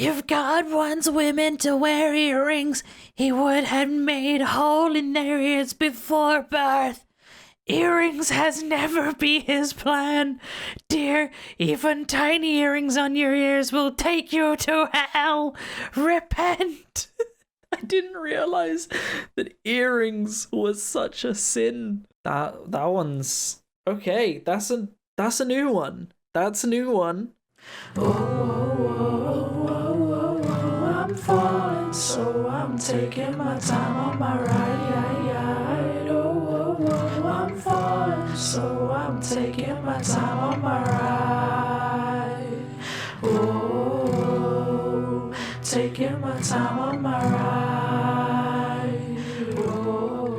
If God wants women to wear earrings, he would have made a hole in their ears before birth. Earrings has never been his plan. Dear, even tiny earrings on your ears will take you to hell. Repent. I didn't realize that earrings was such a sin. That one's okay. That's a new one. That's a new one. I'm falling, so I'm taking my time on my ride. I'm falling, so I'm taking my time on my ride. Oh, taking my time on my ride. Oh.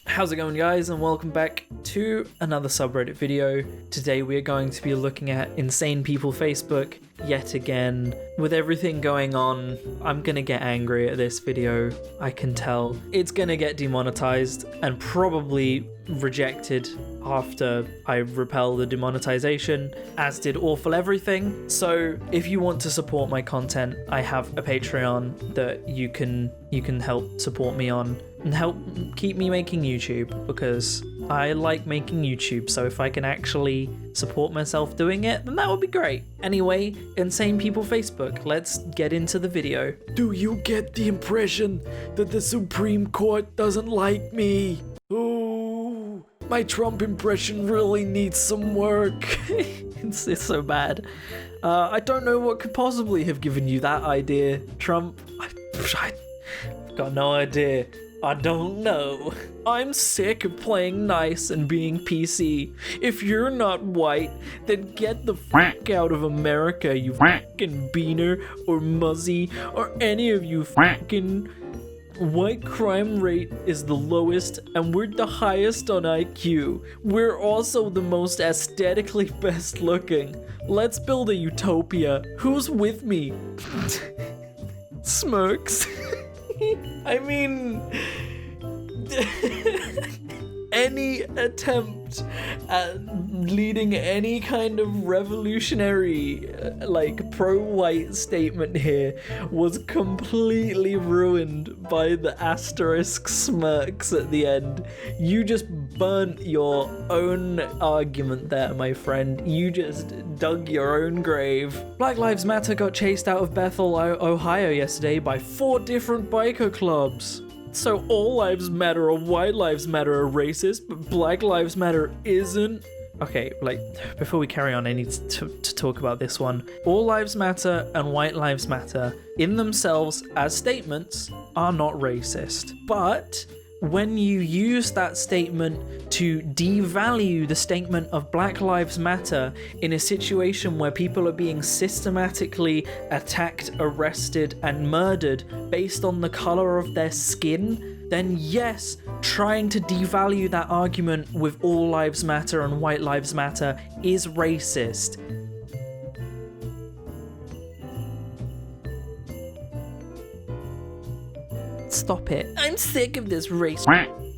How's it going, guys, and welcome back to another subreddit video. Today we are going to be looking at Insane People Facebook yet again. With everything going on, I'm gonna get angry at this video, I can tell. It's gonna get demonetized and probably rejected after I repel the demonetization, as did Awful Everything. So if you want to support my content, I have a Patreon that you can help support me on and help keep me making YouTube, because I like making YouTube, so if I can actually support myself doing it, then that would be great. Anyway, Insane People Facebook, let's get into the video. Do you get the impression that the Supreme Court doesn't like me? Ooh, my Trump impression really needs some work. It's so bad. I don't know what could possibly have given you that idea, Trump. I've got no idea. I don't know. I'm sick of playing nice and being PC. If you're not white, then get the fuck out of America, you fucking beaner or muzzy or any of you fucking. White crime rate is the lowest and we're the highest on IQ. We're also the most aesthetically best looking. Let's build a utopia. Who's with me? Smirks. I mean, any attempt at leading any kind of revolutionary, pro-white statement here was completely ruined by the asterisk smirks at the end. You just burnt your own argument there, my friend. You just dug your own grave. Black Lives Matter got chased out of Bethel, Ohio yesterday by 4 different biker clubs. So all lives matter or white lives matter are racist, but Black Lives Matter isn't? Okay, before we carry on, I need to talk about this one. All lives matter and white lives matter in themselves as statements are not racist. But when you use that statement to devalue the statement of Black Lives Matter in a situation where people are being systematically attacked, arrested, and murdered based on the color of their skin, then yes, trying to devalue that argument with all lives matter and white lives matter is racist. Stop it. I'm sick of this race.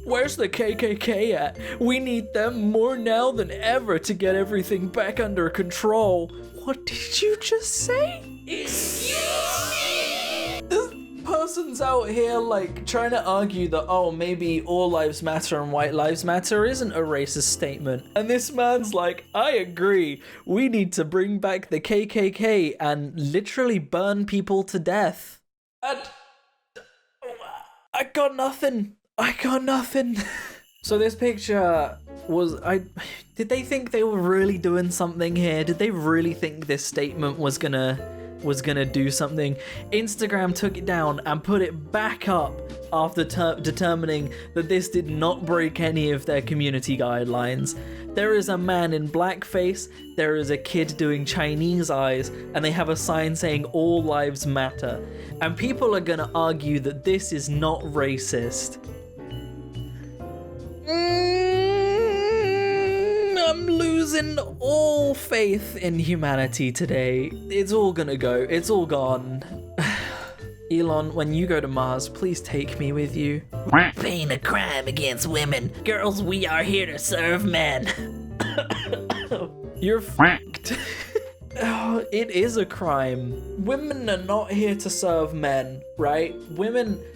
Where's the KKK at? We need them more now than ever to get everything back under control. What did you just say? This person's out here trying to argue that, oh, maybe all lives matter and white lives matter isn't a racist statement. And this man's like, I agree. We need to bring back the KKK and literally burn people to death. And I got nothing. So this picture was, did they think they were really doing something here? Did they really think this statement was gonna do something? Instagram took it down and put it back up after determining that this did not break any of their community guidelines. There is a man in blackface, there is a kid doing Chinese eyes, and they have a sign saying all lives matter. And people are gonna argue that this is not racist. I'm losing all faith in humanity today. It's all gonna go. It's all gone. Elon, when you go to Mars, please take me with you. Paying a crime against women. Girls, we are here to serve men. You're fucked. it is a crime. Women are not here to serve men, right?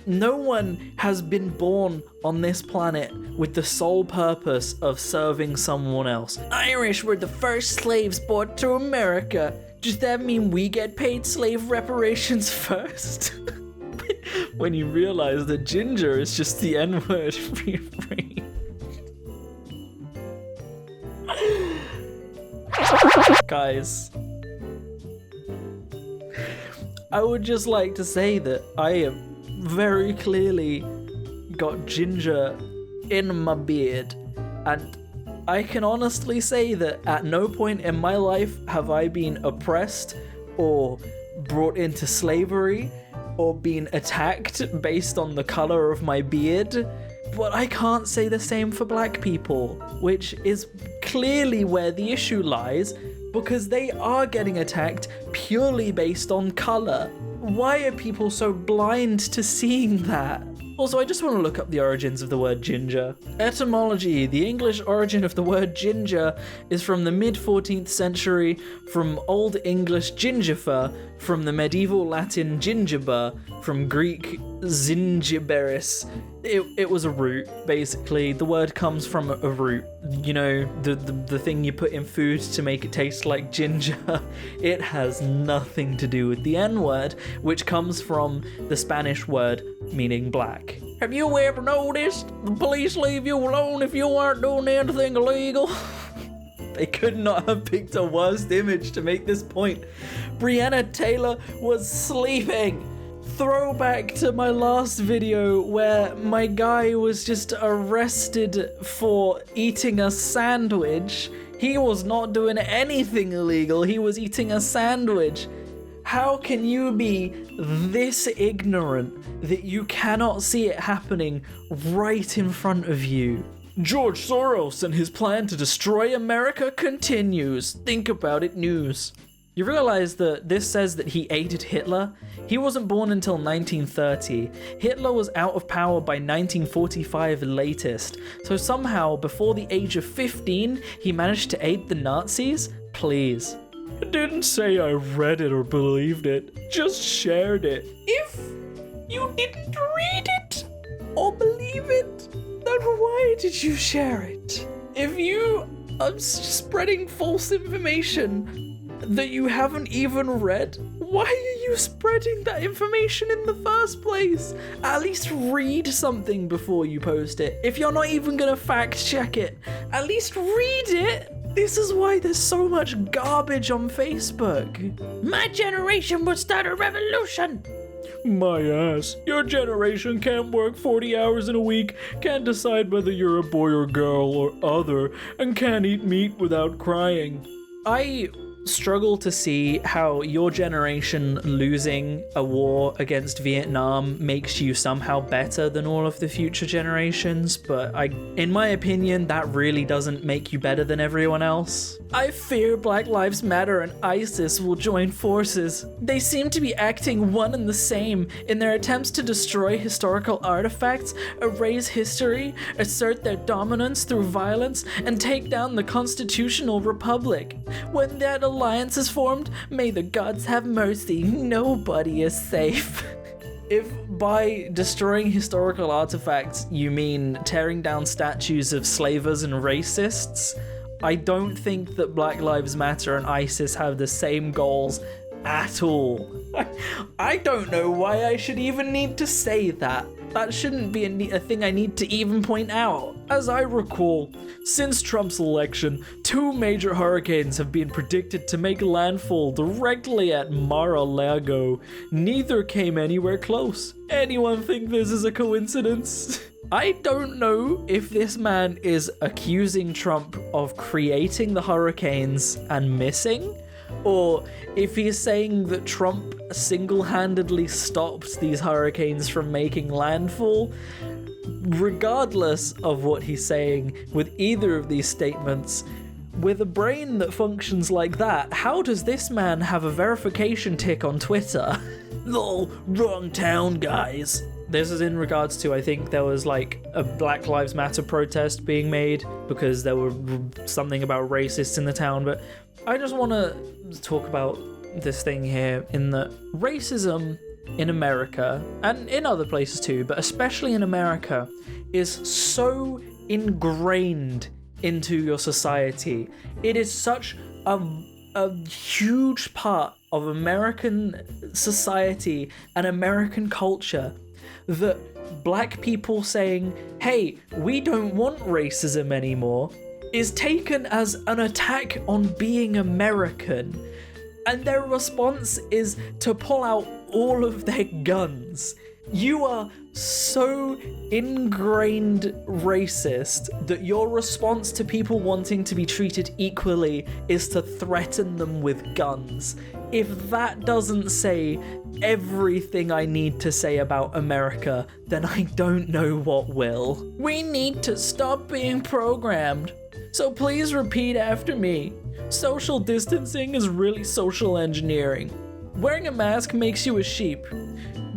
No one has been born on this planet with the sole purpose of serving someone else. Irish were the first slaves brought to America. Does that mean we get paid slave reparations first? When you realize that ginger is just the N-word refrain. Guys, I would just like to say that I have very clearly got ginger in my beard, and I can honestly say that at no point in my life have I been oppressed or brought into slavery or been attacked based on the color of my beard. But I can't say the same for black people, which is clearly where the issue lies, because they are getting attacked purely based on color. Why are people so blind to seeing that? Also, I just want to look up the origins of the word ginger. Etymology. The English origin of the word ginger is from the mid-14th century, from Old English gingifer, from the medieval Latin gingiber, from Greek zingiberis. It was a root, basically. The word comes from a root. You know, the thing you put in food to make it taste like ginger. It has nothing to do with the N-word, which comes from the Spanish word meaning black. Have you ever noticed the police leave you alone if you aren't doing anything illegal? They could not have picked a worse image to make this point. Breonna Taylor was sleeping. Throwback to my last video where my guy was just arrested for eating a sandwich. He was not doing anything illegal, he was eating a sandwich. How can you be this ignorant that you cannot see it happening right in front of you? George Soros and his plan to destroy America continues. Think about it, news. You realize that this says that he aided Hitler? He wasn't born until 1930. Hitler was out of power by 1945 latest. So somehow, before the age of 15, he managed to aid the Nazis? Please. I didn't say I read it or believed it, just shared it. If you didn't read it or believe it, then why did you share it? If you are spreading false information that you haven't even read, why are you spreading that information in the first place? At least read something before you post it. If you're not even gonna fact check it, at least read it. This is why there's so much garbage on Facebook. My generation would start a revolution. My ass. Your generation can't work 40 hours in a week, can't decide whether you're a boy or girl or other, and can't eat meat without crying. I struggle to see how your generation losing a war against Vietnam makes you somehow better than all of the future generations, but in my opinion, that really doesn't make you better than everyone else. I fear Black Lives Matter and ISIS will join forces. They seem to be acting one and the same in their attempts to destroy historical artifacts, erase history, assert their dominance through violence, and take down the constitutional republic. When that alliance is formed, may the gods have mercy. Nobody is safe. If by destroying historical artifacts you mean tearing down statues of slavers and racists, I don't think that Black Lives Matter and ISIS have the same goals at all. I don't know why I should even need to say that. That shouldn't be a thing I need to even point out. As I recall, since Trump's election, 2 major hurricanes have been predicted to make landfall directly at Mar-a-Lago. Neither came anywhere close. Anyone think this is a coincidence? I don't know if this man is accusing Trump of creating the hurricanes and missing, or if he's saying that Trump single-handedly stopped these hurricanes from making landfall. Regardless of what he's saying with either of these statements, with a brain that functions like that, how does this man have a verification tick on Twitter? Lol, wrong town, guys. This is in regards to, I think there was like a Black Lives Matter protest being made because there were something about racists in the town, but I just want to talk about this thing here in that racism in America, and in other places too, but especially in America, is so ingrained into your society. It is such a huge part of American society and American culture that black people saying, hey, we don't want racism anymore, is taken as an attack on being American. And their response is to pull out all of their guns. You are so ingrained racist that your response to people wanting to be treated equally is to threaten them with guns. If that doesn't say everything I need to say about America, then I don't know what will. We need to stop being programmed. So please repeat after me. Social distancing is really social engineering. Wearing a mask makes you a sheep.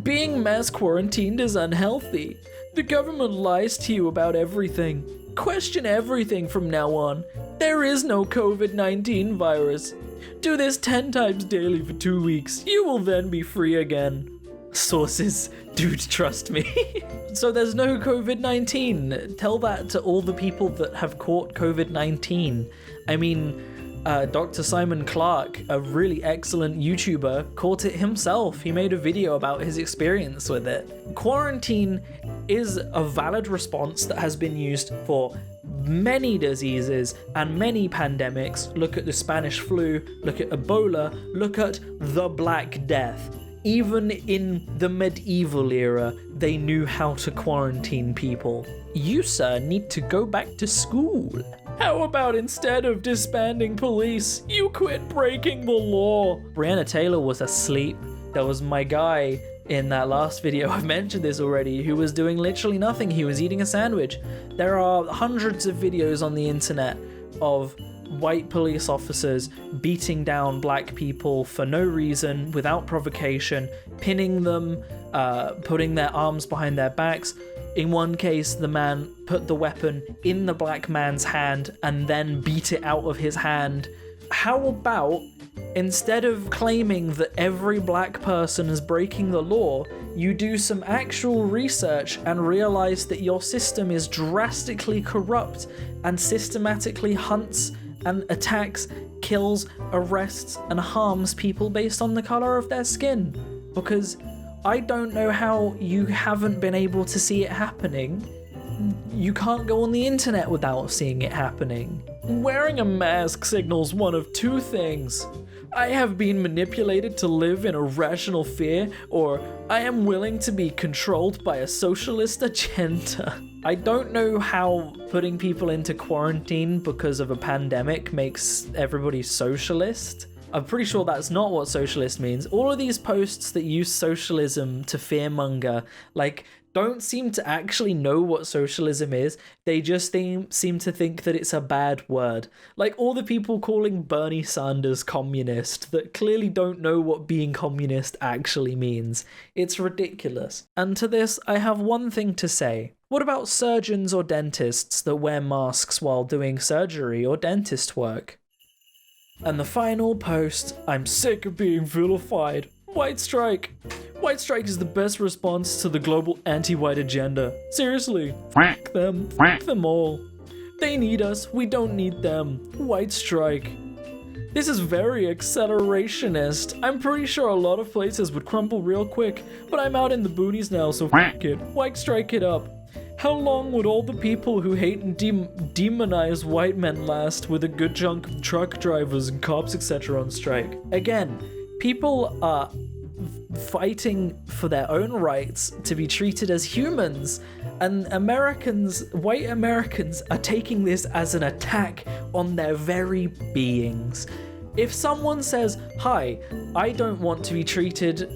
Being mass quarantined is unhealthy. The government lies to you about everything. Question everything from now on. There is no COVID-19 virus. Do this 10 times daily for 2 weeks. You will then be free again. Sources, dude, trust me. So there's no COVID-19. Tell that to all the people that have caught COVID-19. I mean, Dr. Simon Clark, a really excellent YouTuber, caught it himself. He made a video about his experience with it. Quarantine is a valid response that has been used for many diseases and many pandemics. Look at the Spanish flu, look at Ebola, look at the Black Death. Even in the medieval era, they knew how to quarantine people. You, sir, need to go back to school. How about instead of disbanding police, you quit breaking the law? Breonna Taylor was asleep. There was my guy in that last video, I've mentioned this already, who was doing literally nothing. He was eating a sandwich. There are hundreds of videos on the internet of white police officers beating down black people for no reason, without provocation, pinning them, putting their arms behind their backs. In one case, the man put the weapon in the black man's hand and then beat it out of his hand. How about, instead of claiming that every black person is breaking the law, you do some actual research and realize that your system is drastically corrupt and systematically hunts and attacks, kills, arrests, and harms people based on the color of their skin? Because I don't know how you haven't been able to see it happening. You can't go on the internet without seeing it happening. Wearing a mask signals one of two things. I have been manipulated to live in irrational fear, or I am willing to be controlled by a socialist agenda. I don't know how putting people into quarantine because of a pandemic makes everybody socialist. I'm pretty sure that's not what socialist means. All of these posts that use socialism to fearmonger, don't seem to actually know what socialism is. They just seem to think that it's a bad word. Like all the people calling Bernie Sanders communist that clearly don't know what being communist actually means. It's ridiculous. And to this, I have one thing to say. What about surgeons or dentists that wear masks while doing surgery or dentist work? And the final post, I'm sick of being vilified. White strike. White strike is the best response to the global anti-white agenda. Seriously, fuck them. Fuck them all. They need us, we don't need them. White strike. This is very accelerationist. I'm pretty sure a lot of places would crumble real quick, but I'm out in the boonies now, so fuck it. White strike it up. How long would all the people who hate and demonize white men last with a good chunk of truck drivers and cops etc. on strike? Again, people are fighting for their own rights to be treated as humans, and white Americans are taking this as an attack on their very beings. If someone says, hi, I don't want to be treated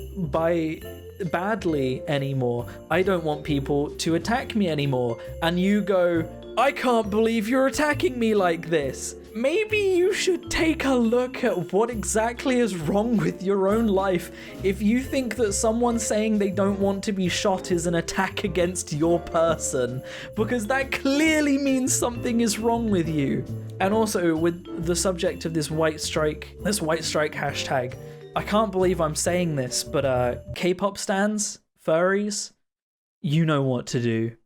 badly anymore, I don't want people to attack me anymore, and you go, I can't believe you're attacking me like this, maybe you should take a look at what exactly is wrong with your own life if you think that someone saying they don't want to be shot is an attack against your person, because that clearly means something is wrong with you. And also, with the subject of this white strike hashtag, I can't believe I'm saying this, but K-pop stans, furries, you know what to do.